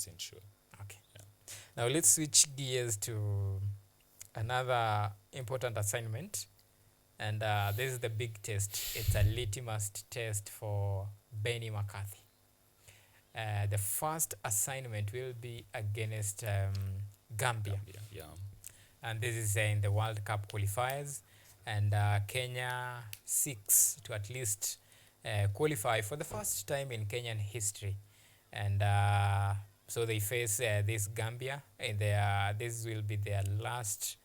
100% sure. Okay. Yeah. Now let's switch gears to another important assignment, and this is the big test. It's a litmus test for Benni McCarthy. The first assignment will be against Gambia, Gambia, yeah. and this is in the World Cup qualifiers. And Kenya seeks to at least qualify for the first time in Kenyan history. And so they face this Gambia, and this will be their last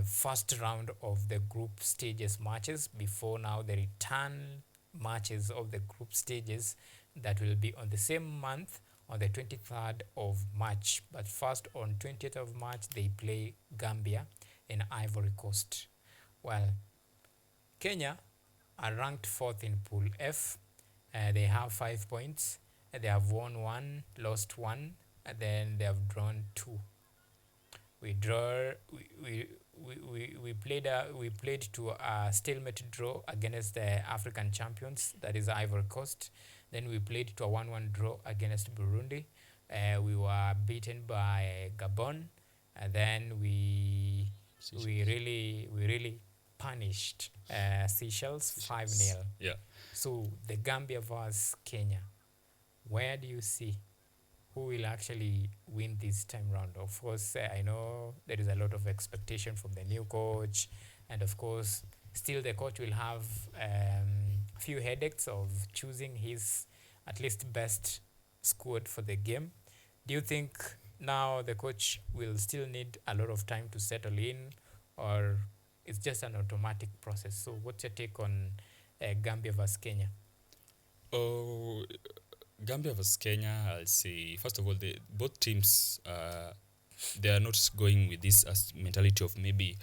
first round of the group stages matches before now the return matches of the group stages that will be on the same month on the 23rd of March. But first on 20th of March they play Gambia in Ivory Coast. Well, Kenya are ranked fourth in Pool F. They have 5 points. They have won one, lost one, and then they have drawn two. We draw. We played to a stalemate draw against the African champions, that is Ivory Coast. Then we played to a 1-1 draw against Burundi. We were beaten by Gabon, and then we really punished Seychelles 5-0. Yeah. So the Gambia versus Kenya. Where do you see who will actually win this time round? Of course, I know there is a lot of expectation from the new coach, and of course, still the coach will have a few headaches of choosing his at least best squad for the game. Do you think now the coach will still need a lot of time to settle in, or it's just an automatic process? So, what's your take on Gambia versus Kenya? Oh, Gambia versus Kenya, I'll say, first of all, both teams, they are not going with this as mentality of maybe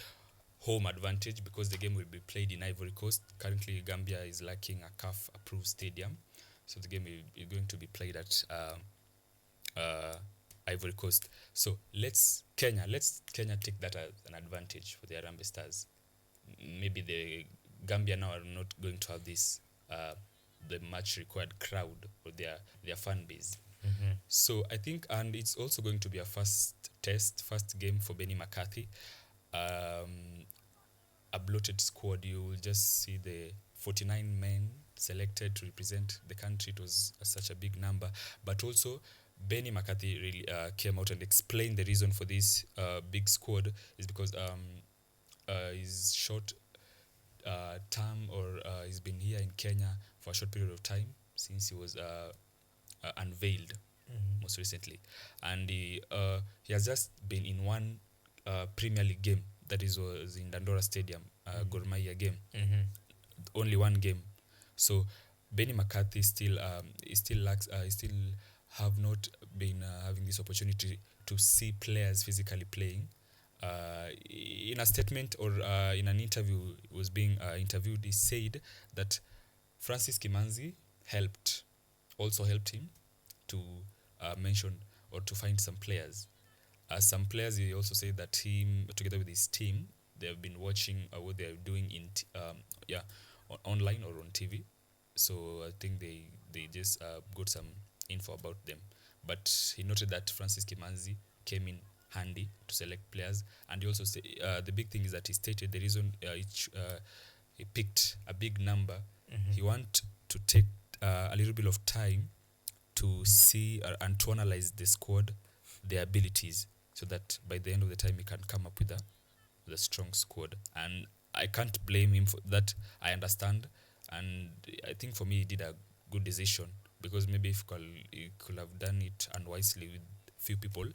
home advantage because the game will be played in Ivory Coast. Currently, Gambia is lacking a CAF-approved stadium, so the game is going to be played at Ivory Coast. So let's Kenya take that as an advantage for the Harambee Stars. Maybe the Gambia now are not going to have this the much required crowd or their fan base. Mm-hmm. So I think, and it's also going to be a first game for Benni McCarthy. A bloated squad. You will just see the 49 men selected to represent the country. It was such a big number, but also Benni McCarthy really came out and explained the reason for this big squad is because his short term, or he's been here in Kenya for a short period of time since he was unveiled most recently, and he has just been in one Premier League game, that was in Dandora Stadium, Gor Mahia game, only one game. So Benni McCarthy still lacks, he still have not been having this opportunity to see players physically playing. In a statement or in an interview, was being interviewed, he said that Francis Kimanzi also helped him to mention or to find some players. Some players, he also said that him, together with his team, they have been watching what they are doing online or on TV. So I think they just got some info about them. But he noted that Francis Kimanzi came in handy to select players, and he also say the big thing is that he stated the reason he picked a big number. He want to take a little bit of time to see and to analyze the squad, their abilities, so that by the end of the time he can come up with a strong squad. And I can't blame him for that. I understand, and I think for me he did a good decision, because maybe if he could have done it unwisely with few people,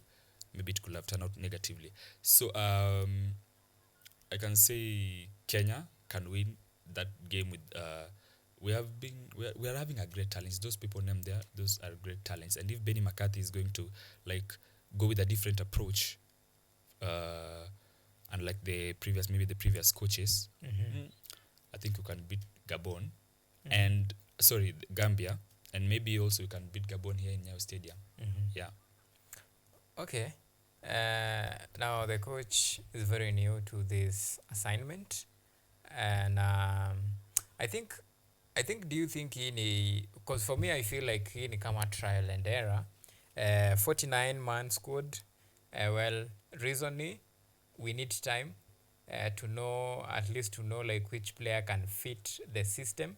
maybe it could have turned out negatively. So I can say Kenya can win that game with we are having a great talents. Those people named there, those are great talents. And if Benni McCarthy is going to go with a different approach, unlike the previous coaches, I think you can beat Gabon and Gambia, and maybe also you can beat Gabon here in Nyayo Stadium. Yeah. Okay. Now the coach is very new to this assignment, and I think do you think because for me I feel like hii ni kama trial and error, 49-man squad. Well, reasonably, we need time to know, at least to know like which player can fit the system,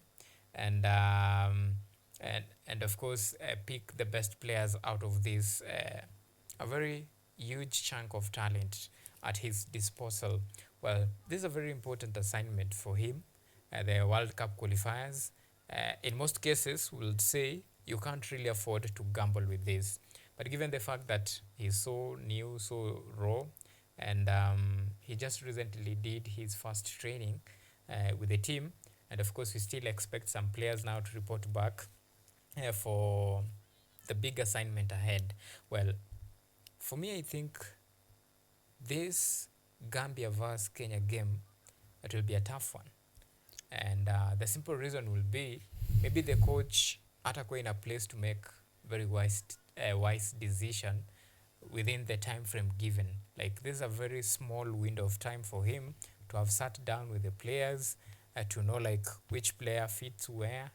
and and of course pick the best players out of this a very huge chunk of talent at his disposal. Well, this is a very important assignment for him. The World Cup qualifiers. In most cases, we'll say you can't really afford to gamble with this. But given the fact that he's so new, so raw, and he just recently did his first training with the team, and of course, we still expect some players now to report back for the big assignment ahead. Well, for me, I think this Gambia vs Kenya game, it will be a tough one, and the simple reason will be maybe the coach atakuwa in a place to make very wise decision within the time frame given. Like this is a very small window of time for him to have sat down with the players to know like which player fits where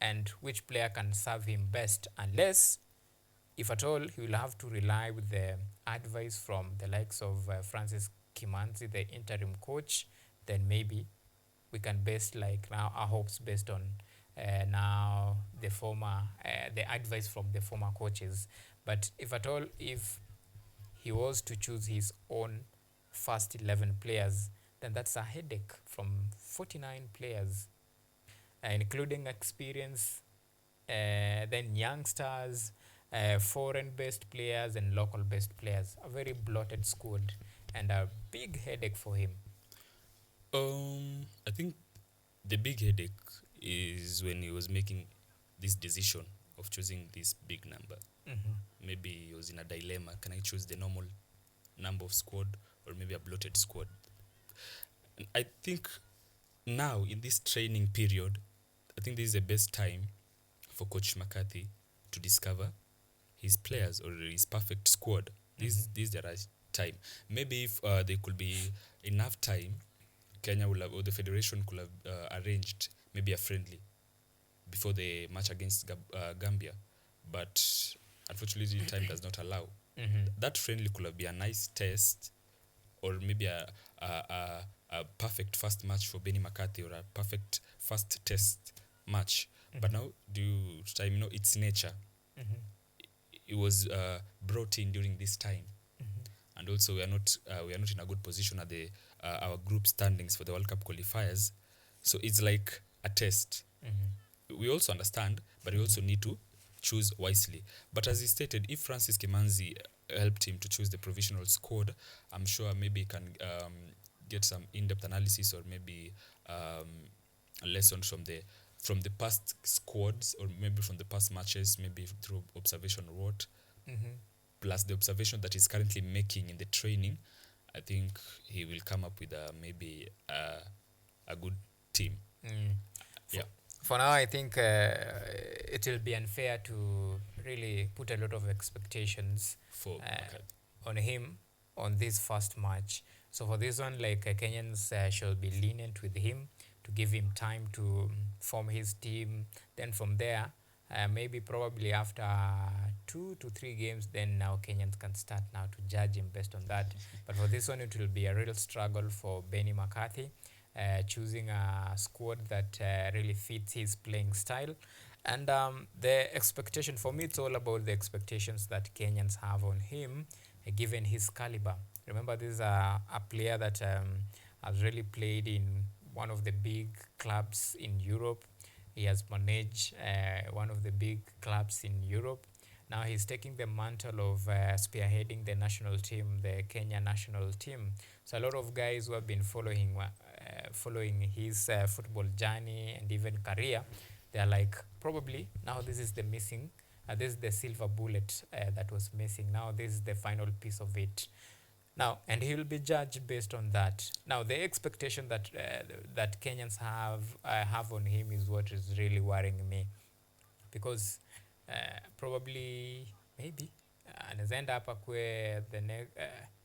and which player can serve him best, unless if at all he will have to rely with the advice from the likes of Francis Kimanzi, the interim coach. Then maybe we can base like now our hopes based on now the advice from the former coaches. But if at all, if he was to choose his own first 11 players, then that's a headache from 49 players, including experience, then youngsters, foreign-based players and local-based players. A very bloated squad and a big headache for him. I think the big headache is when he was making this decision of choosing this big number. Maybe he was in a dilemma. Can I choose the normal number of squad or maybe a bloated squad? And I think now in this training period, I think this is the best time for Coach McCarthy to discover his players or his perfect squad. This is the right time. Maybe if there could be enough time, Kenya will have, or the federation could have arranged maybe a friendly before the match against Gambia, but unfortunately time does not allow. That friendly could have been a nice test, or maybe a perfect first match for Benni McCarthy, or a perfect first test match. But now, due to time, it's nature. It was brought in during this time, and also we are not in a good position at the our group standings for the World Cup qualifiers. So it's like a test. We also understand, but we also need to choose wisely. But as he stated, if Francis Kimanzi helped him to choose the provisional squad, I'm sure maybe he can get some in-depth analysis, or maybe lessons from the past squads, or maybe from the past matches, maybe through observation or what, plus the observation that he's currently making in the training. I think he will come up with maybe a good team. For now, I think it will be unfair to really put a lot of expectations For on him on this first match. So for this one, like Kenyans shall be lenient with him to give him time to form his team. Then from there, maybe probably after 2 to 3 games, then now Kenyans can start now to judge him based on that. But for this one, it will be a real struggle for Benni McCarthy, choosing a squad that really fits his playing style. And the expectation, for me, it's all about the expectations that Kenyans have on him, given his caliber. Remember, this is a player that has really played in one of the big clubs in Europe. He has managed one of the big clubs in Europe. Now he's taking the mantle of spearheading the national team, the Kenya national team. So a lot of guys who have been following his football journey and even career, they're like, probably now this is the missing, this is the silver bullet that was missing. Now this is the final piece of it. Now, and he will be judged based on that. Now, the expectation that that Kenyans have on him is what is really worrying me, because probably maybe anaweza enda hapa kwe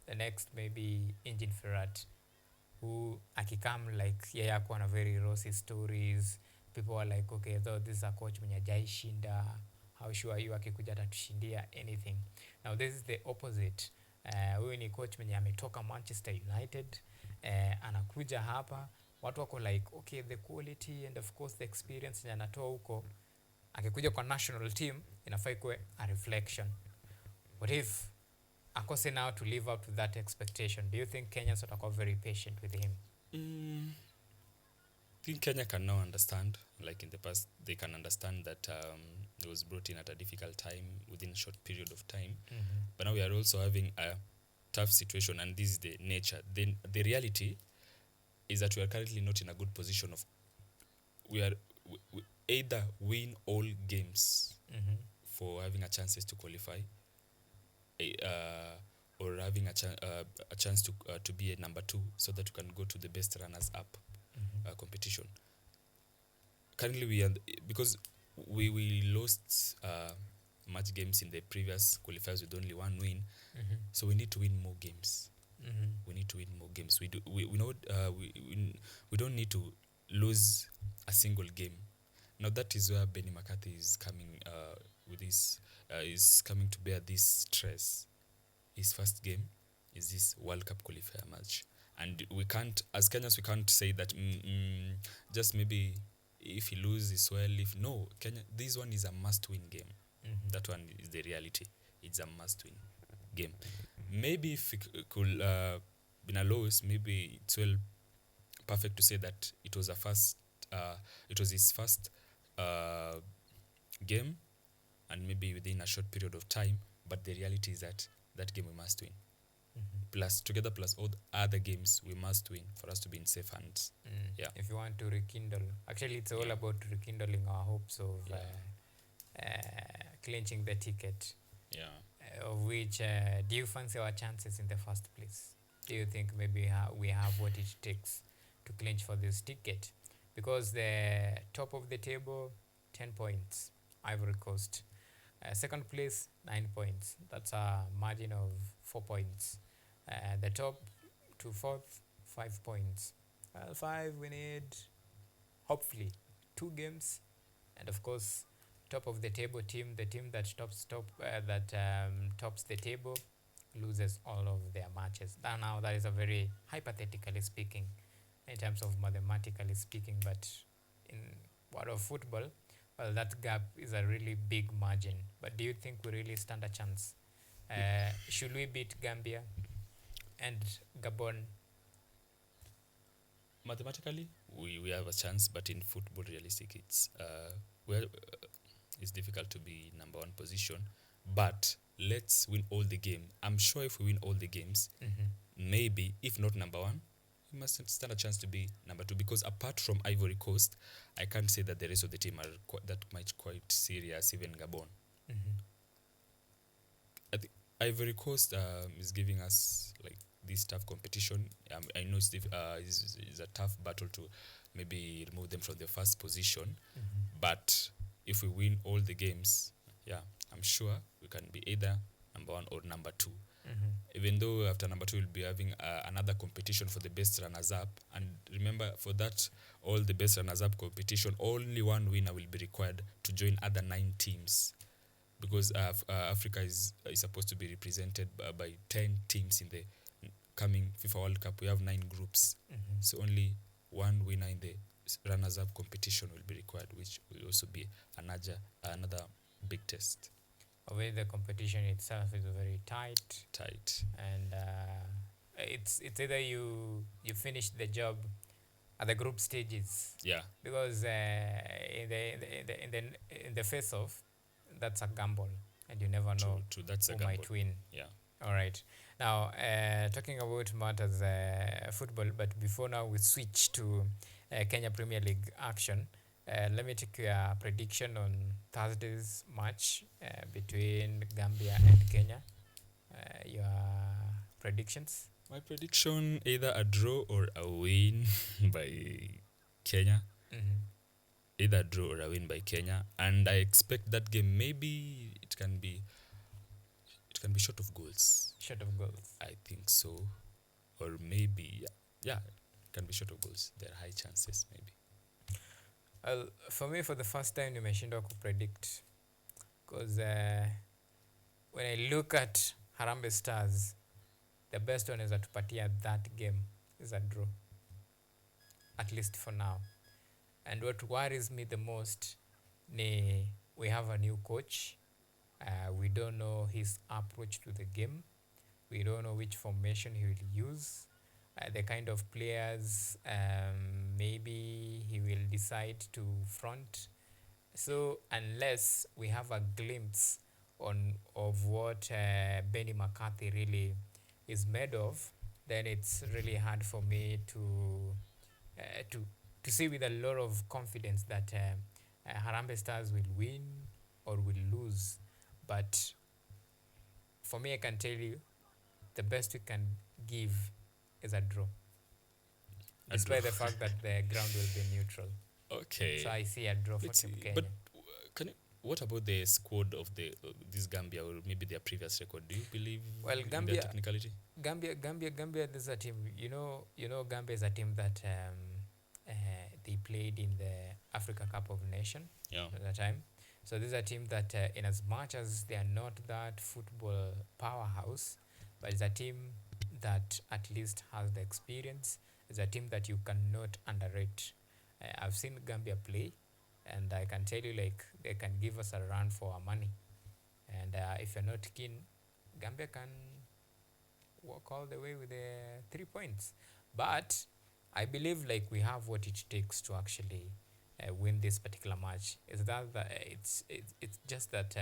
the next maybe Engine Ferrat, who akikam like yeye akuwa na very rosy stories. People are like, okay, though this is a coach mwenye hajaishinda, how sure are you akikuja atatushindia anything. Now this is the opposite. Huyu ni coach mwenye ametoka Manchester United, anakuja hapa, watu wako like okay, the quality and of course the experience yenye anatoa huko, akikuja kwa national team inafaa ikuwe a reflection. What if akose now to live up to that expectation? Do you think Kenyans watakuwa very patient with him? I think Kenya can now understand, like in the past, they can understand that it was brought in at a difficult time within a short period of time. But now we are also having a tough situation, and this is the nature. Then the reality is that we are currently not in a good position of we either win all games for having a chances to qualify, or having a chance to be a number 2 so that we can go to the best runners up competition. Currently we are, because we lost much games in the previous qualifiers with only 1 win, so we need to win more games. We need to win more games. We don't need to lose a single game. Now that is where Benni McCarthy is coming with this, is coming to bear this stress. His first game is this World Cup qualifier match, and we can't, as Kenyans, we can't say that just maybe if he loses, well, if no, Kenya, this one is a must-win game. That one is the reality. It's a must-win game. Maybe if it could been a loss, maybe it's well perfect to say that it was his first game, and maybe within a short period of time. But the reality is that that game we must win. Plus all the other games we must win for us to be in safe hands. Yeah. If you want to rekindle, actually it's all about rekindling our hopes of clinching the ticket. Yeah. Of which do you fancy our chances in the first place? Do you think maybe we have what it takes to clinch for this ticket? Because the top of the table, 10 points, Ivory Coast. Second place, 9 points. That's a margin of 4 points. The top to fourth, 5 points. Well, 5, we need hopefully 2 games. And of course, top of the table team, the team that tops the table, loses all of their matches. Now that is a very hypothetically speaking, in terms of mathematically speaking, but in world of football, well, that gap is a really big margin. But do you think we really stand a chance? Should we beat Gambia and Gabon? Mathematically, we have a chance, but in football, realistic, it's it's difficult to be number 1 position. But let's win all the game. I'm sure if we win all the games, maybe if not number 1, we must stand a chance to be number 2. Because apart from Ivory Coast, I can't say that the rest of the team are that much quite serious. Even Gabon. I think Ivory Coast is giving us like this tough competition. I know it's a tough battle to maybe remove them from the first position. But if we win all the games, I'm sure we can be either number 1 or number 2. Even though after number 2 we'll be having another competition for the best runners-up. And remember, for that, all the best runners-up competition, only 1 winner will be required to join other 9 teams. Because Africa is supposed to be represented by 10 teams in the coming FIFA World Cup. We have 9 groups. So only 1 winner in the runners-up competition will be required, which will also be another big test. Where the competition itself is very tight, and it's either you finish the job at the group stages. Because in the face-off, that's a gamble, and you never know who might win. All right. Now, talking about matters football, but before now we switch to Kenya Premier League action. Let me take your prediction on Thursday's match between Gambia and Kenya. Your predictions? My prediction, either a draw or a win by Kenya. Either a draw or a win by Kenya. And I expect that game, maybe it can be short of goals. Short of goals? I think so. Or maybe, it can be short of goals. There are high chances, maybe. Well, for me, for the first time, nimeshindwa kupredict because when I look at Harambee Stars, the best one is atupatia that game is a draw, at least for now. And what worries me the most ni we have a new coach. We don't know his approach to the game. We don't know which formation he will use. The kind of players maybe he will decide to front. So unless we have a glimpse on of what Benni McCarthy really is made of, then it's really hard for me uh, to to see with a lot of confidence that Harambee Stars will win or will lose. But for me, I can tell you the best we can give is a draw, A draw. despite the fact that the ground will be neutral. Okay. So I see a draw for Let's Team see. Kenya. But can you, what about the squad of the this Gambia or maybe their previous record? Do you believe Well, in their Gambia, technicality? Gambia. This is a team. Gambia is a team that they played in the Africa Cup of Nations Yeah. at the time. So this is a team that, in as much as they are not that football powerhouse, but it's a team that at least has the experience. It's a team that you cannot underrate. I've seen Gambia play, and I can tell you, like, they can give us a run for our money. And if you're not keen, Gambia can walk all the way with the 3 points. But I believe like we have what it takes to actually win this particular match. Is that it's just that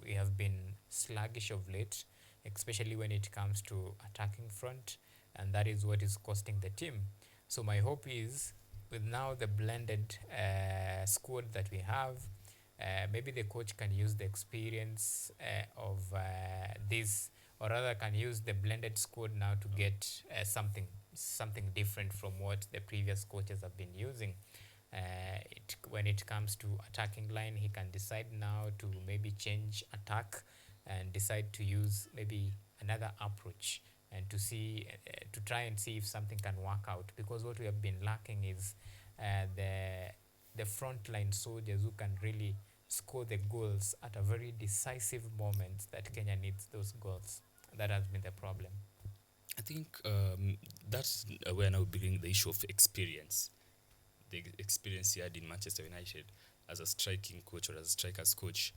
we have been sluggish of late, especially when it comes to attacking front, and that is what is costing the team. So my hope is with now the blended squad that we have, maybe the coach can use the experience of this, or rather can use the blended squad now to get something different from what the previous coaches have been using. When it comes to attacking line, he can decide now to maybe change attack and decide to use maybe another approach, and to try and see if something can work out, because what we have been lacking is the frontline soldiers who can really score the goals at a very decisive moment that Kenya needs those goals. That has been the problem. I think that's where now we bring the issue of experience. The experience he had in Manchester United as a striking coach or as a strikers coach.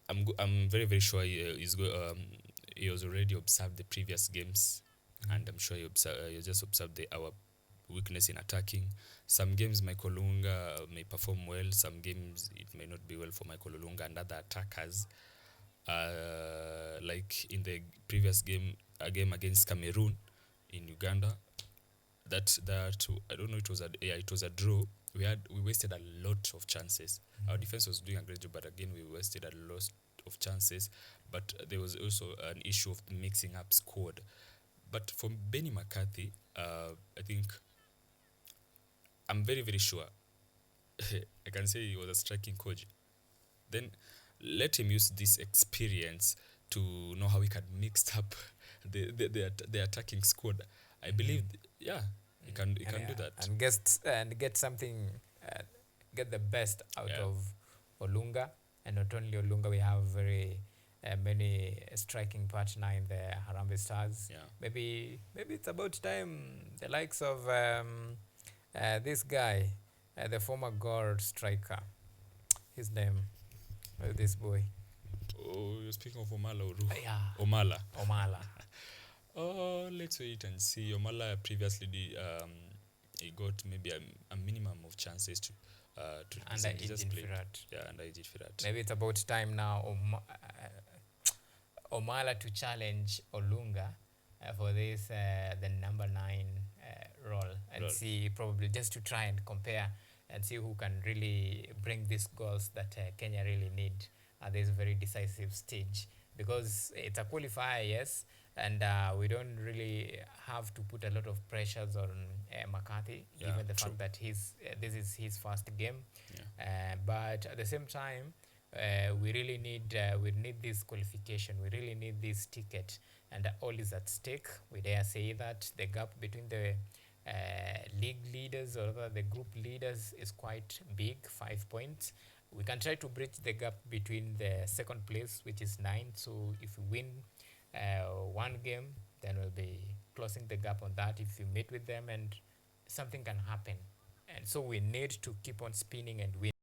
I'm very very sure he has already observed the previous games, and I'm sure he just observed our weakness in attacking. Some games Michael Olunga may perform well, some games it may not be well for Michael Olunga and other attackers. Like in the previous game, a game against Cameroon in Uganda, that I don't know, it was a draw. We wasted a lot of chances. Our defense was doing a great job, but again we wasted a lot of chances. But there was also an issue of mixing up squad. But for Benni McCarthy, I think I'm very very sure I can say he was a striking coach. Then let him use this experience to know how he can mix up the attacking squad. I believe, yeah, he can do that. And get something, get the best out Yeah. of Olunga. And not only Olunga, we have very many striking partner in the Harambee Stars. Yeah. Maybe it's about time the likes of this guy, the former Gor striker. His name, this boy. Oh, you're speaking of Omala or Yeah, Omala. Omala. Oh, let's wait and see. Omala previously he got maybe a minimum of chances to Under represent. He just Ejin played. Firat. Yeah, under Ejin Firat. Maybe it's about time now Omala to challenge Olunga for this the number 9 role, and see, probably just to try and compare and see who can really bring these goals that Kenya really need at this very decisive stage, because it's a qualifier, yes, and we don't really have to put a lot of pressures on McCarthy, given the fact that this is his first game. But at the same time, we really need this qualification. We really need this ticket, and all is at stake. We dare say that the gap between the league leaders or the group leaders is quite big, 5 points, we can try to bridge the gap between the second place, which is 9. So if we win one game, then we'll be closing the gap on that. If you meet with them, and something can happen, and so we need to keep on spinning and win.